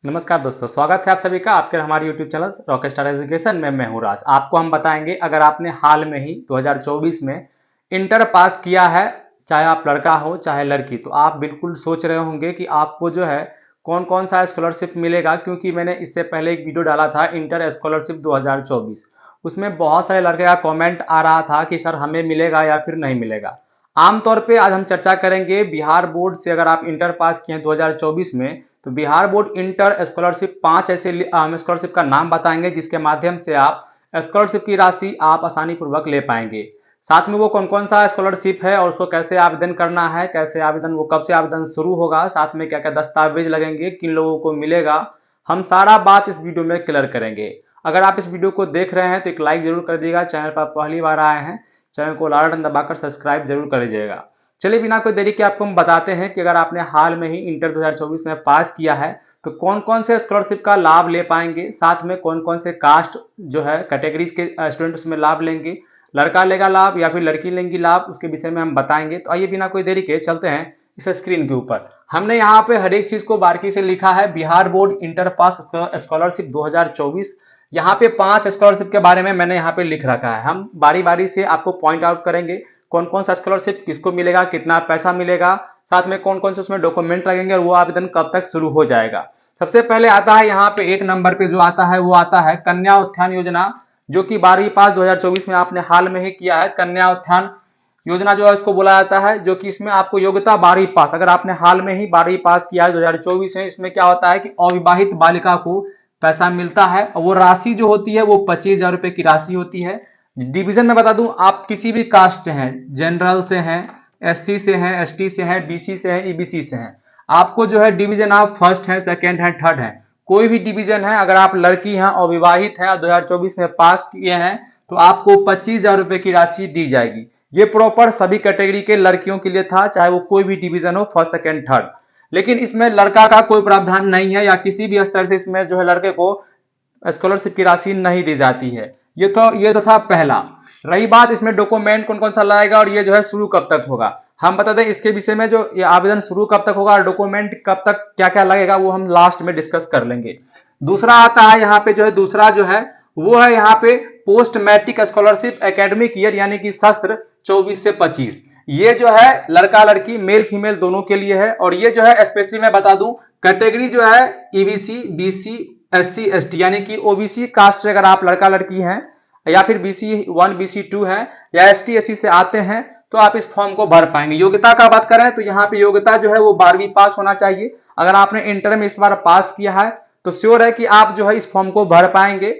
नमस्कार दोस्तों, स्वागत है आप सभी का आपके हमारे YouTube चैनल रॉकस्टार एजुकेशन में। मैं हूं राज। आपको हम बताएंगे, अगर आपने हाल में ही 2024 में इंटर पास किया है, चाहे आप लड़का हो चाहे लड़की, तो आप बिल्कुल सोच रहे होंगे कि आपको जो है कौन कौन सा स्कॉलरशिप मिलेगा। क्योंकि मैंने इससे पहले एक वीडियो डाला था इंटर स्कॉलरशिप 2024, उसमें बहुत सारे लड़के का कॉमेंट आ रहा था कि सर हमें मिलेगा या फिर नहीं मिलेगा। आमतौर पे आज हम चर्चा करेंगे बिहार बोर्ड से। अगर आप इंटर पास किए हैं 2024 में, तो बिहार बोर्ड इंटर स्कॉलरशिप 5 ऐसे स्कॉलरशिप का नाम बताएंगे जिसके माध्यम से आप स्कॉलरशिप की राशि आप आसानी पूर्वक ले पाएंगे। साथ में वो कौन कौन सा स्कॉलरशिप है और उसको कैसे आवेदन करना है, कैसे आवेदन, वो कब से आवेदन शुरू होगा, साथ में क्या क्या दस्तावेज लगेंगे, किन लोगों को मिलेगा, हम सारा बात इस वीडियो में क्लियर करेंगे। अगर आप इस वीडियो को देख रहे हैं तो एक लाइक जरूर कर दीजिएगा। चैनल पर पहली बार आए हैं, चैनल को लाल बटन दबाकर सब्सक्राइब जरूर कर लीजिएगा। चलिए बिना कोई देरी के आपको हम बताते हैं कि अगर आपने हाल में ही इंटर 2024 में पास किया है तो कौन कौन से स्कॉलरशिप का लाभ ले पाएंगे, साथ में कौन कौन से कास्ट जो है कैटेगरीज के स्टूडेंट उसमें लाभ लेंगे, लड़का लेगा लाभ या फिर लड़की लेंगी लाभ, उसके विषय में हम बताएंगे। तो आइए बिना कोई देरी के चलते हैं इस स्क्रीन के ऊपर। हमने यहाँ पे हर एक चीज को बारीकी से लिखा है। Bihar board inter pass scholarship 2024, यहाँ पे 5 स्कॉलरशिप के बारे में मैंने यहाँ पे लिख रखा है। हम बारी बारी से आपको पॉइंट आउट करेंगे कौन कौन सा स्कॉलरशिप किसको मिलेगा, कितना पैसा मिलेगा, साथ में कौन कौन से उसमें डॉक्यूमेंट लगेंगे और वो आवेदन कब तक शुरू हो जाएगा। सबसे पहले आता है यहाँ पे 1 नंबर पे जो आता है वो आता है कन्या उत्थान योजना, जो कि 12वीं पास 2024 में आपने हाल में ही किया है। कन्या उत्थान योजना जो है इसको बोला जाता है, जो कि इसमें आपको योग्यता 12वीं पास, अगर आपने हाल में ही 12वीं पास किया है 2024 में, इसमें क्या होता है कि अविवाहित बालिका को पैसा मिलता है और वो राशि जो होती है वो 25,000 रुपए की राशि होती है। डिवीजन में बता दूं, आप किसी भी कास्ट से हैं, जनरल से हैं, एससी से हैं, एसटी से हैं, बीसी से हैं, ईबीसी से हैं, आपको जो है डिवीजन आप फर्स्ट है, सेकंड है, थर्ड है, कोई भी डिवीजन है, अगर आप लड़की हैं और विवाहित हैं और 2024 में पास किए हैं तो आपको 25,000 रुपए की राशि दी जाएगी। ये प्रॉपर सभी कैटेगरी के लड़कियों के लिए था, चाहे वो कोई भी डिवीजन हो, फर्स्ट सेकंड थर्ड। लेकिन इसमें लड़का का कोई प्रावधान नहीं है, या किसी भी स्तर से इसमें जो है लड़के को स्कॉलरशिप की राशि नहीं दी जाती है। ये तो था पहला। रही बात इसमें डॉक्यूमेंट कौन कौन सा लाएगा और ये जो है शुरू कब तक होगा, हम बता दें इसके विषय में। जो ये आवेदन शुरू कब तक होगा और डॉक्यूमेंट कब तक क्या क्या लगेगा वो हम लास्ट में डिस्कस कर लेंगे। दूसरा आता है यहाँ पे जो है, दूसरा जो है वो है यहाँ पे post matric scholarship academic year, यानी कि सत्र 24 से 25। ये जो है लड़का लड़की मेल फीमेल दोनों के लिए है। और ये जो है स्पेशली मैं बता दूं, कैटेगरी जो है ईबीसी, बीसी, एससी, एसटी, यानी कि ओबीसी कास्ट से अगर आप लड़का लड़की हैं या फिर BC1 BC2 है या ST SC से आते हैं तो आप इस फॉर्म को भर पाएंगे। योग्यता का बात करें तो यहाँ पे योग्यता जो है वो 12वीं पास होना चाहिए। अगर आपने इंटर में इस बार पास किया है तो श्योर है कि आप जो है इस फॉर्म को भर पाएंगे।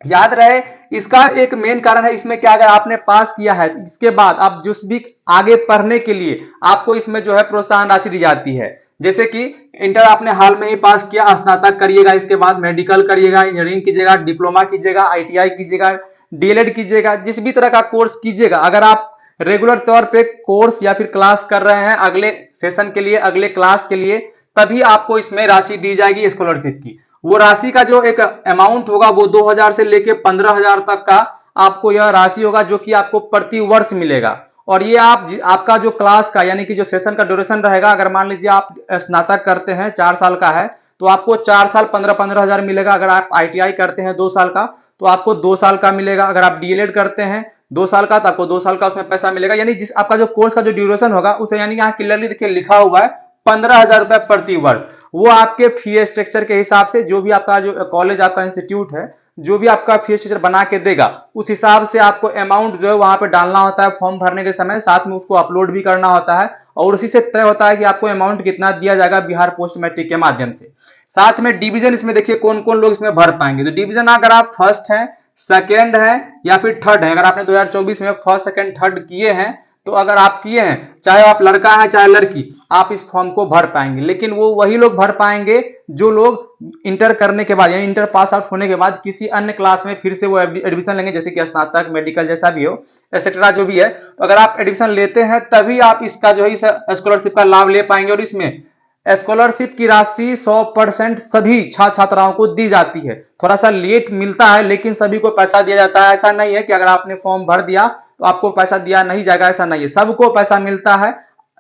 याद रहे, इसका एक मेन कारण है इसमें क्या, अगर आपने पास किया है तो इसके बाद आप जिस भी आगे पढ़ने के लिए आपको इसमें जो है प्रोत्साहन राशि दी जाती है। जैसे कि इंटर आपने हाल में ही पास किया, स्नातक करिएगा, इसके बाद मेडिकल करिएगा, इंजीनियरिंग कीजिएगा, डिप्लोमा कीजिएगा, ITI कीजिएगा, DLED कीजिएगा, जिस भी तरह का कोर्स कीजिएगा, अगर आप रेगुलर तौर पे कोर्स या फिर क्लास कर रहे हैं अगले सेशन के लिए, अगले क्लास के लिए, तभी आपको इसमें राशि दी जाएगी स्कॉलरशिप की। वो राशि का जो एक अमाउंट होगा वो 2,000 से लेके 15,000 तक का आपको यह राशि होगा, जो कि आपको प्रति वर्ष मिलेगा। और ये आपका जो क्लास का यानी कि जो सेशन का ड्यूरेशन रहेगा, अगर मान लीजिए आप स्नातक करते हैं 4 साल का है तो आपको 4 साल 15,000 मिलेगा। अगर आप ITI करते हैं 2 साल का तो आपको 2 साल का मिलेगा। अगर आप DLED करते हैं 2 साल का तो आपको 2 साल का उसमें पैसा मिलेगा। यानी जिस आपका जो कोर्स का जो ड्यूरेशन होगा उसे, यानी यहाँ क्लियरली देखिए लिखा हुआ है 15,000 रुपए प्रति वर्ष। वो आपके फी स्ट्रक्चर के हिसाब से, जो भी आपका जो कॉलेज आपका इंस्टीट्यूट है, जो भी आपका फी स्ट्रक्चर बना के देगा उस हिसाब से आपको अमाउंट जो है वहां पे डालना होता है फॉर्म भरने के समय, साथ में उसको अपलोड भी करना होता है और उसी से तय होता है कि आपको अमाउंट कितना दिया जाएगा बिहार पोस्ट मैट्रिक के माध्यम से। साथ में डिवीजन इसमें देखिए कौन कौन लोग इसमें भर पाएंगे। तो डिवीजन अगर आप फर्स्ट है, सेकेंड है या फिर थर्ड है, अगर आपने 2024 में फर्स्ट सेकेंड थर्ड किए हैं तो अगर आप किए हैं, चाहे आप लड़का है चाहे लड़की, आप इस फॉर्म को भर पाएंगे। लेकिन वो वही लोग भर पाएंगे जो लोग इंटर करने के बाद यानी इंटर पास आउट होने के बाद किसी अन्य क्लास में फिर से वो एडमिशन लेंगे, जैसे कि स्नातक, मेडिकल, जैसा भी हो, एक्सेट्रा जो भी है। तो अगर आप एडमिशन लेते हैं तभी आप इसका जो है इस स्कॉलरशिप का लाभ ले पाएंगे। और इसमें स्कॉलरशिप की राशि 100% सभी छात्र छात्राओं को दी जाती है। थोड़ा सा लेट मिलता है लेकिन सभी को पैसा दिया जाता है। ऐसा नहीं है कि अगर आपने फॉर्म भर दिया तो आपको पैसा दिया नहीं जाएगा, ऐसा नहीं है, सबको पैसा मिलता है,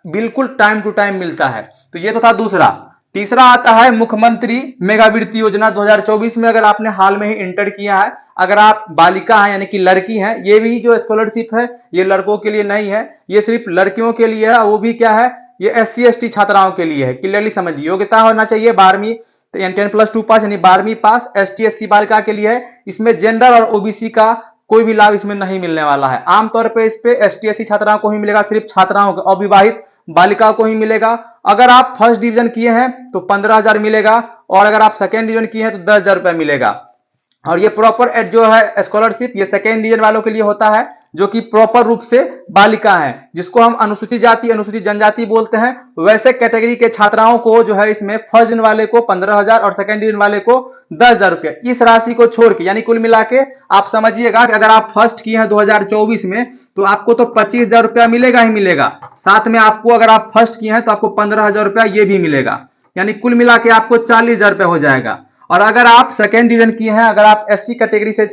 बिल्कुल टाइम टू टाइम मिलता है। तो ये तो था दूसरा। तीसरा आता है मुख्यमंत्री मेगावृत्ति योजना 2024 में, अगर आपने हाल में ही इंटर किया है, अगर आप बालिका हैं यानी कि लड़की हैं, ये भी जो स्कॉलरशिप है ये लड़कों के लिए नहीं है, ये सिर्फ लड़कियों के लिए है। वो भी क्या है, ये SC ST छात्राओं के लिए है। क्लियरली समझिए, योग्यता होना चाहिए 12वीं 10+2 पास यानी 12वीं पास, ST SC बालिका के लिए है। इसमें जेंडर और OBC का कोई भी लाभ इसमें नहीं मिलने वाला है। आमतौर पर इस पे ST SC छात्राओं को ही मिलेगा, सिर्फ छात्राओं को, अविवाहित बालिका को ही मिलेगा। अगर आप फर्स्ट डिवीजन किए हैं तो 15,000 मिलेगा, और अगर आप सेकेंड डिवीजन किए हैं तो 10,000 रुपए मिलेगा। और ये प्रॉपर जो है स्कॉलरशिप ये सेकेंड डिवीजन वालों के लिए होता है, जो कि प्रॉपर रूप से बालिका है, जिसको हम अनुसूचित जाति अनुसूचित जनजाति बोलते हैं। वैसे कैटेगरी के छात्राओं को जो है इसमें फर्स्ट डिवीजन वाले को 15,000 और सेकेंड डिवीजन वाले को 10,000 रुपये। इस राशि को छोड़ के यानी कुल मिला के आप समझिएगा कि अगर आप फर्स्ट किए हैं 2024 में तो आपको तो 25,000 रुपया मिलेगा ही मिलेगा, साथ में आपको अगर आप फर्स्ट किए हैं तो आपको 15,000 रुपया ये भी मिलेगा, यानी कुल मिला के आपको 40,000 रुपया हो जाएगा। और अगर आप सेकेंड डिवीजन किए हैं, अगर आप SC कैटेगरी से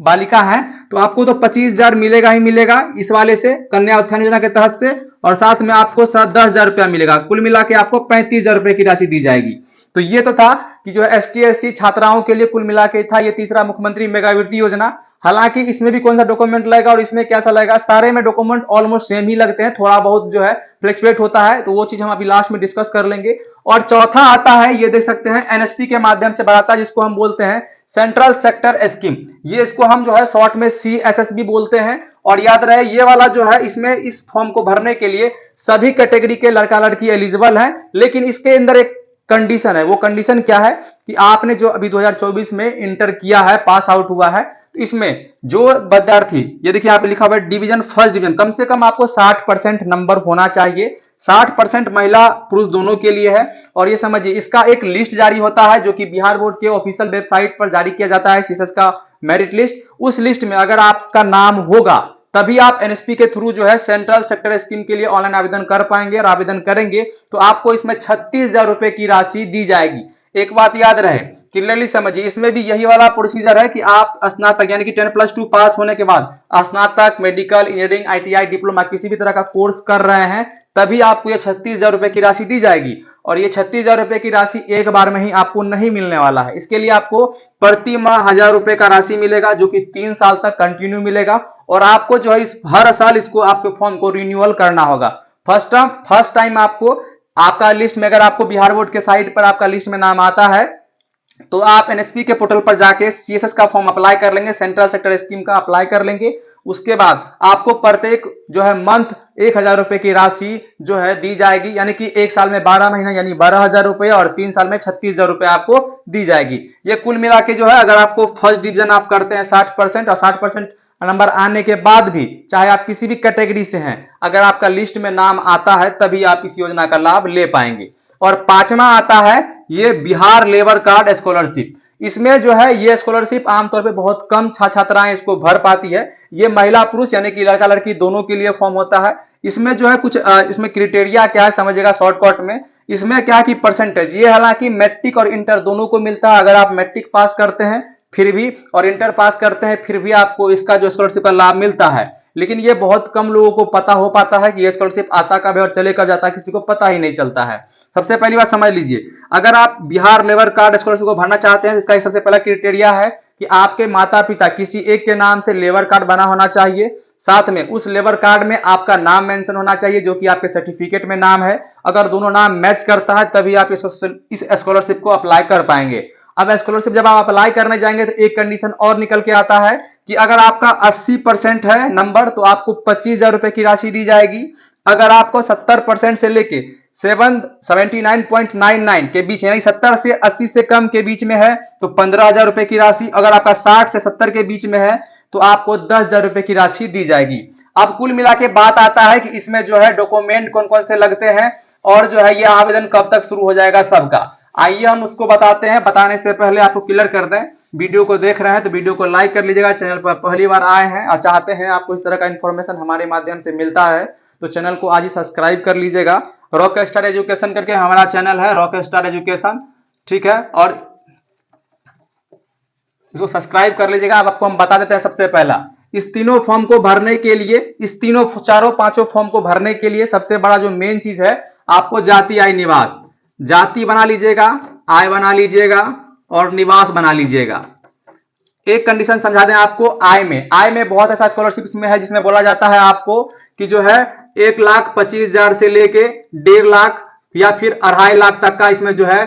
बालिका हैं तो आपको तो 25,000 मिलेगा ही मिलेगा इस वाले से, कन्या उत्थान योजना के तहत से, और साथ में आपको 10,000 रुपया मिलेगा। कुल मिला के आपको 35,000 रुपए की राशि दी जाएगी। तो ये तो था कि जो ST SC छात्राओं के लिए कुल मिला के था ये तीसरा मुख्यमंत्री मेगावृत्ति योजना। हालांकि इसमें भी कौन सा डॉक्यूमेंट लगेगा और इसमें कैसा लगेगा, सारे में डॉक्यूमेंट ऑलमोस्ट सेम ही लगते हैं, थोड़ा बहुत जो है फ्लक्चुएट होता है, तो वो चीज हम अभी लास्ट में डिस्कस कर लेंगे। और चौथा आता है, ये देख सकते हैं NSP के माध्यम से बढ़ाता है, जिसको हम बोलते हैं सेंट्रल सेक्टर स्कीम। ये इसको हम जो है शॉर्ट में CSS भी बोलते हैं। और याद रहे ये वाला जो है इसमें इस फॉर्म को भरने के लिए सभी कैटेगरी के लड़का लड़की एलिजिबल है, लेकिन इसके अंदर एक कंडीशन है। वो कंडीशन क्या है कि आपने जो अभी 2024 में इंटर किया है, पास आउट हुआ है, तो इसमें जो विद्यार्थी, ये देखिए यहाँ पे लिखा हुआ है डिवीजन फर्स्ट डिवीजन, कम से कम आपको 60% नंबर होना चाहिए। 60% महिला पुरुष दोनों के लिए है। और ये समझिए इसका एक लिस्ट जारी होता है जो कि बिहार बोर्ड के ऑफिशियल वेबसाइट पर जारी किया जाता है, CSS का मेरिट लिस्ट। उस लिस्ट में अगर आपका नाम होगा तभी आप NSP के थ्रू जो है सेंट्रल सेक्टर स्कीम के लिए ऑनलाइन आवेदन कर पाएंगे, और आवेदन करेंगे तो आपको इसमें 36,000 रुपए की राशि दी जाएगी। एक बात याद रहे, क्लियरली समझिए, इसमें भी यही वाला प्रोसीजर है कि आप स्नातक यानी कि 10+2 पास होने के बाद स्नातक, मेडिकल, इंजीनियरिंग, ITI, डिप्लोमा किसी भी तरह का कोर्स कर रहे हैं तभी आपको ये 36,000 रुपए की राशि दी जाएगी। और ये 36,000 रुपए की राशि एक बार में ही आपको नहीं मिलने वाला है। इसके लिए आपको प्रति माह 1,000 रुपए का राशि मिलेगा, जो कि 3 साल तक कंटिन्यू मिलेगा। और आपको जो है इस हर साल इसको आपके फॉर्म को रिन्यूअल करना होगा। फर्स्ट टाइम आपको आपका लिस्ट में, अगर आपको बिहार बोर्ड के साइट पर आपका लिस्ट में नाम आता है तो आप NSP के पोर्टल पर जाके CSS का फॉर्म अप्लाई कर लेंगे, सेंट्रल सेक्टर स्कीम का अप्लाई कर लेंगे। उसके बाद आपको प्रत्येक जो है मंथ 1,000 रुपए की राशि जो है दी जाएगी, यानी कि एक साल में 12 महीना यानी 12,000 रुपए, और 3 साल में 36,000 रुपए आपको दी जाएगी। ये कुल मिला के जो है, अगर आपको फर्स्ट डिवीजन आप करते हैं 60% और 60% नंबर आने के बाद भी, चाहे आप किसी भी कैटेगरी से हैं, अगर आपका लिस्ट में नाम आता है तभी आप इस योजना का लाभ ले पाएंगे। और पांचवा आता है ये बिहार लेबर कार्ड स्कॉलरशिप। इसमें जो है ये स्कॉलरशिप आमतौर पे बहुत कम छात्राएं इसको भर पाती है। ये महिला पुरुष यानी कि लड़का लड़की दोनों के लिए फॉर्म होता है। इसमें जो है कुछ इसमें क्राइटेरिया क्या है समझिएगा शॉर्टकट में। इसमें क्या कि परसेंटेज, ये हालांकि मैट्रिक और इंटर दोनों को मिलता है। अगर आप मैट्रिक पास करते हैं फिर भी, और इंटर पास करते हैं फिर भी आपको इसका जो स्कॉलरशिप का लाभ मिलता है। लेकिन ये बहुत कम लोगों को पता हो पाता है कि ये स्कॉलरशिप आता कब है और चले कब जाता है, किसी को पता ही नहीं चलता है। सबसे पहली बात समझ लीजिए, अगर आप बिहार लेबर कार्ड स्कॉलरशिप को भरना चाहते हैं, इसका एक सबसे पहला क्राइटेरिया है कि आपके माता पिता किसी एक के नाम से लेबर कार्ड बना होना चाहिए। साथ में उस लेबर कार्ड में आपका नाम मेंशन होना चाहिए जो कि आपके सर्टिफिकेट में नाम है। अगर दोनों नाम मैच करता है तभी आप इस स्कॉलरशिप को अप्लाई कर पाएंगे। अब स्कॉलरशिप जब आप अप्लाई करने जाएंगे तो एक कंडीशन और निकल के आता है कि अगर आपका 80% है नंबर तो आपको 25,000 रुपए की राशि दी जाएगी। अगर आपको 70% से लेके 79.99 के बीच यानी 70 से 80 से कम के बीच में है तो 15,000 रुपए की राशि। अगर आपका 60 से 70 के बीच में है तो आपको 10,000 रुपए की राशि दी जाएगी। अब कुल मिला के बात आता है कि इसमें जो है डॉक्यूमेंट कौन कौन से लगते हैं और जो है ये आवेदन कब तक शुरू हो जाएगा सबका। आइए हम उसको बताते हैं। बताने से पहले आपको क्लियर कर दें, वीडियो को देख रहे हैं तो वीडियो को लाइक कर लीजिएगा। चैनल पर पहली बार आए हैं और चाहते हैं आपको इस तरह का इंफॉर्मेशन हमारे माध्यम से मिलता है तो चैनल को आज ही सब्सक्राइब कर लीजिएगा। रॉक स्टार एजुकेशन करके हमारा चैनल है, रॉक स्टार एजुकेशन, ठीक है, और इसको सब्सक्राइब कर लीजिएगा। अब आपको हम बता देते हैं सबसे पहला, इस तीनों फॉर्म को भरने के लिए, इस चारों पांचों फॉर्म को भरने के लिए सबसे बड़ा जो मेन चीज है आपको जाति आय निवास, जाति बना लीजिएगा, आय बना लीजिएगा और निवास बना लीजिएगा। एक कंडीशन समझा दें आपको, आय में बहुत ऐसा स्कॉलरशिप इसमें है जिसमें बोला जाता है आपको कि जो है 1,25,000 से लेके 1.5 लाख या फिर 2.5 लाख तक का इसमें जो है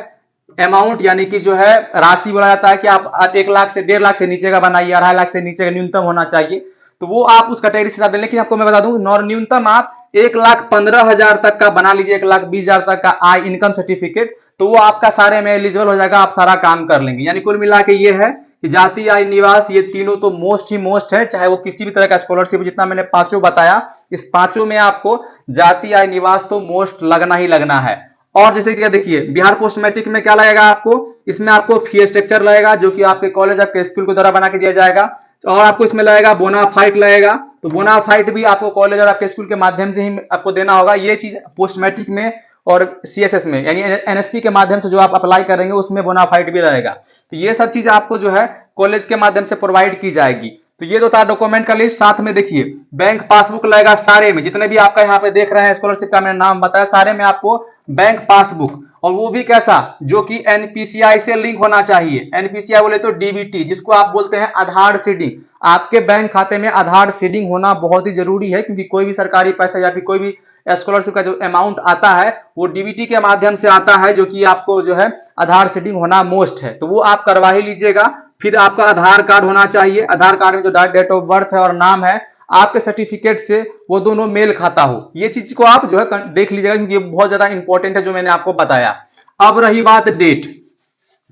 अमाउंट यानी कि जो है राशि बोला जाता है कि आप 1 लाख से 1.5 लाख से नीचे का बनाइए, 2.5 लाख से नीचे का न्यूनतम होना चाहिए। तो वो आप उस कैटेगरी से हिसाब दें, लेकिन आपको मैं बता दूं न्यूनतम आप 1,15,000 तक का बना लीजिए, 1,20,000 तक का आय इनकम सर्टिफिकेट, तो वो आपका सारे में एलिजिबल हो जाएगा, आप सारा काम कर लेंगे। यानी कुल मिला के ये है कि जाति, आय, निवास ये तीनों तो मोस्ट ही मोस्ट है, चाहे वो किसी भी तरह का स्कॉलरशिप, जितना मैंने पांचों बताया इस पांचों में आपको जाति, आय, निवास तो मोस्ट लगना ही लगना है। और जैसे कि देखिए बिहार पोस्ट मैट्रिक में क्या लगेगा आपको, इसमें आपको फी स्ट्रक्चर लगेगा जो कि आपके कॉलेज आपके स्कूल के द्वारा बना के दिया जाएगा, और आपको इसमें लगेगा बोनाफाइट लगेगा, तो बोनाफाइट भी आपको कॉलेज और आपके स्कूल के माध्यम से ही आपको देना होगा। ये चीज पोस्ट मैट्रिक में और सीएसएस में यानी एनएसपी के माध्यम से जो आप अप्लाई करेंगे उसमें बोनाफाइट भी रहेगा। तो ये सब चीज आपको जो है कॉलेज के माध्यम से प्रोवाइड की जाएगी। तो ये तो था डॉक्यूमेंट का लिस्ट। साथ में देखिए बैंक पासबुक लगेगा, सारे में जितने भी आपका यहाँ पे देख रहे हैं स्कॉलरशिप का मैंने नाम बताया, सारे में आपको बैंक पासबुक, और वो भी कैसा, जो कि एनपीसीआई से लिंक होना चाहिए। एनपीसीआई बोले तो डीबीटी, जिसको आप बोलते हैं आधार सीडिंग। आपके बैंक खाते में आधार सीडिंग होना बहुत ही जरूरी है, क्योंकि कोई भी सरकारी पैसा या फिर कोई भी स्कॉलरशिप का जो अमाउंट आता है वो डीबीटी के माध्यम से आता है, जो कि आपको जो है आधार सीडिंग होना मोस्ट है, तो वो आप करवा ही लीजिएगा। फिर आपका आधार कार्ड होना चाहिए, आधार कार्ड में जो डेट ऑफ बर्थ है और नाम है आपके सर्टिफिकेट से वो दोनों मेल खाता हो। ये चीज को आप जो है देख लीजिएगा, क्योंकि ये बहुत ज्यादा इंपॉर्टेंट है जो मैंने आपको बताया। अब रही बात डेट,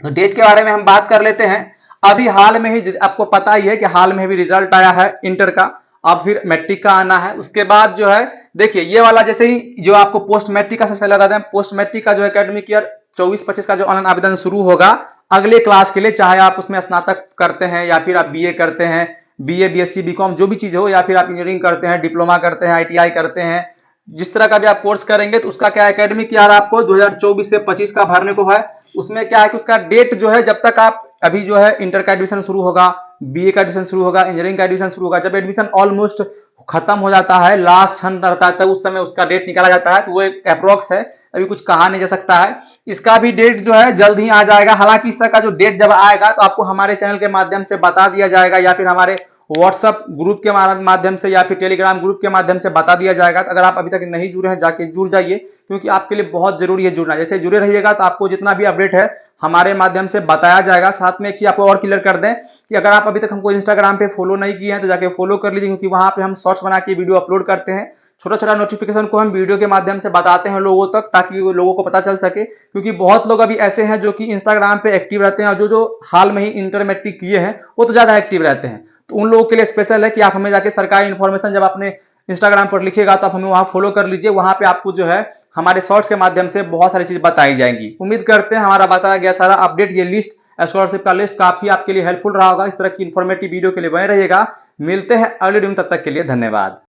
तो डेट के बारे में हम बात कर लेते हैं। अभी हाल में ही आपको पता ही है कि हाल में भी रिजल्ट आया है इंटर का, अब फिर मैट्रिक का आना है। उसके बाद जो है देखिए ये वाला जैसे ही जो आपको पोस्ट मैट्रिक का सबसे पहले बता दें, पोस्ट मैट्रिक का जो एकेडमिक ईयर 24-25 का जो ऑनलाइन आवेदन शुरू होगा अगले क्लास के लिए, चाहे आप उसमें स्नातक करते हैं या फिर आप बीए करते हैं, बीए, बीएससी, बीकॉम जो भी चीज हो, या फिर आप इंजीनियरिंग करते हैं, डिप्लोमा करते हैं, आईटीआई करते हैं, जिस तरह का भी आप कोर्स करेंगे, तो उसका क्या एकेडमिक ईयर आपको 2024 से 25 का भरने को है। उसमें क्या है कि उसका डेट जो है, जब तक आप अभी जो है इंटर का एडमिशन शुरू होगा, बीए का एडमिशन शुरू होगा, इंजीनियरिंग का एडमिशन शुरू होगा, जब एडमिशन ऑलमोस्ट खत्म हो जाता है, लास्ट क्षण रहता है, तब उस समय उसका डेट निकाला जाता है। तो वो एक अप्रोक्स है, अभी कुछ कहा नहीं जा सकता है। इसका भी डेट जो है जल्द ही आ जाएगा। हालांकि इसका जो डेट जब आएगा तो आपको हमारे चैनल के माध्यम से बता दिया जाएगा, या फिर हमारे व्हाट्सएप ग्रुप के माध्यम से या फिर टेलीग्राम ग्रुप के माध्यम से बता दिया जाएगा। तो अगर आप अभी तक नहीं जुड़े हैं जाके जुड़ जाइए, क्योंकि आपके लिए बहुत जरूरी है जुड़ना। जैसे जुड़े रहिएगा तो आपको जितना भी अपडेट है हमारे माध्यम से बताया जाएगा। साथ में एक चीज आपको और क्लियर कर दें कि अगर आप अभी तक हमको इंस्टाग्राम पे फॉलो नहीं किए हैं तो जाके फॉलो कर लीजिए, क्योंकि वहां पे हम शॉर्ट्स बना के वीडियो अपलोड करते हैं। छोटा छोटा नोटिफिकेशन को हम वीडियो के माध्यम से बताते हैं लोगों तक, ताकि लोगों को पता चल सके। क्योंकि बहुत लोग अभी ऐसे हैं जो कि इंस्टाग्राम पे एक्टिव रहते हैं, और जो हाल में ही इंटर मैट्रिक किए हैं वो तो ज्यादा एक्टिव रहते हैं। तो उन लोगों के लिए स्पेशल है कि आप हमें जाके सरकारी इन्फॉर्मेशन जब अपने इंस्टाग्राम पर लिखिएगा तो आप हमें वहां फॉलो कर लीजिए। वहां पे आपको जो है हमारे शॉर्ट्स के माध्यम से बहुत सारी चीज बताई जाएंगी। उम्मीद करते हैं हमारा बताया गया सारा अपडेट, ये लिस्ट स्कॉलरशिप का लिस्ट काफी आपके लिए हेल्पफुल रहा होगा। इस तरह की इन्फॉर्मेटिव वीडियो के लिए बने रहिएगा। मिलते हैं अगले वीडियो में, तब तक के लिए धन्यवाद।